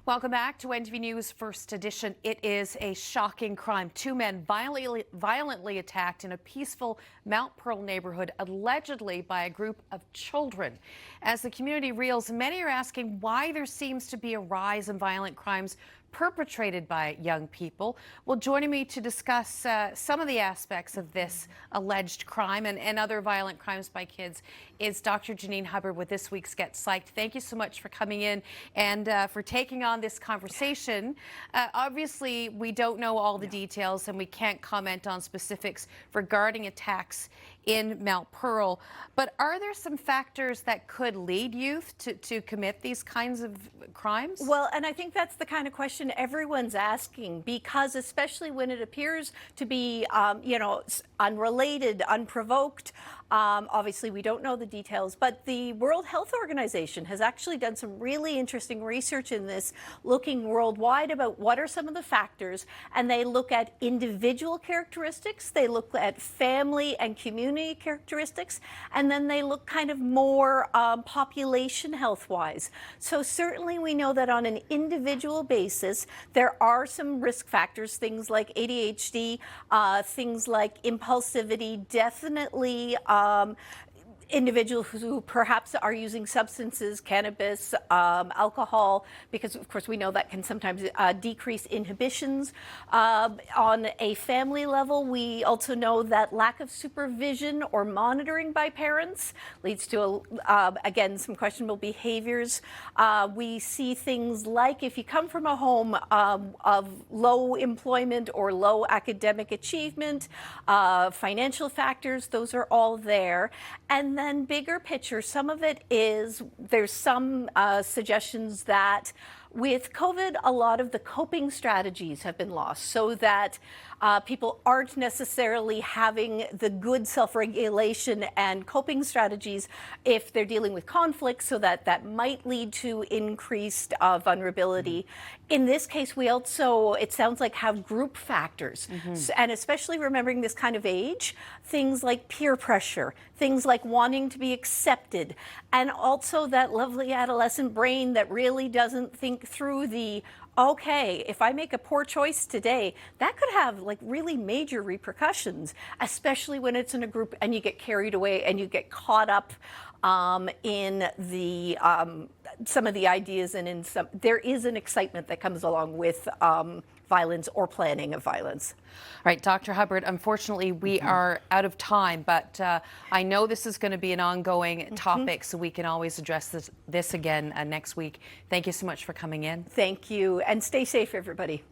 Welcome back to NTV News First Edition. It is a shocking crime. Two men violently attacked in a peaceful Mount Pearl neighborhood, allegedly by a group of children. As the community reels, many are asking why there seems to be a rise in violent crimes perpetrated by young people. Well, joining me to discuss some of the aspects of this alleged crime and other violent crimes by kids is Dr. Janine Hubbard with this week's Get Psyched. Thank you so much for coming in and for taking on this conversation. Obviously, we don't know all the details and we can't comment on specifics regarding attacks in Mount Pearl, but are there some factors that could lead youth to commit these kinds of crimes? Well, and I think that's the kind of question everyone's asking, because especially when it appears to be, unrelated, unprovoked. Obviously, we don't know the details, but the World Health Organization has actually done some really interesting research in this, looking worldwide about what are some of the factors, and they look at individual characteristics, they look at family and community characteristics, and then they look kind of more population health-wise. So certainly we know that on an individual basis, there are some risk factors, things like ADHD, things like impulsivity, definitely individuals who perhaps are using substances, cannabis, alcohol, because of course we know that can sometimes decrease inhibitions. On a family level, we also know that lack of supervision or monitoring by parents leads to, again, some questionable behaviors. We see things like if you come from a home of low employment or low academic achievement, financial factors, those are all there. And then bigger picture, some of it is, there's some suggestions that with COVID, a lot of the coping strategies have been lost, so that people aren't necessarily having the good self-regulation and coping strategies if they're dealing with conflict, so that might lead to increased vulnerability. In this case, we also, it sounds like, have group factors. And especially remembering this kind of age, things like peer pressure, things like wanting to be accepted, and also that lovely adolescent brain that really doesn't think through the, okay, if I make a poor choice today, that could have like really major repercussions, especially when it's in a group and you get carried away and you get caught up in the some of the ideas, and in some, there is an excitement that comes along with violence or planning of violence. All right, Dr. Hubbard, unfortunately, we are out of time, but I know this is going to be an ongoing topic, so we can always address this again next week. Thank you so much for coming in. Thank you, and stay safe, everybody.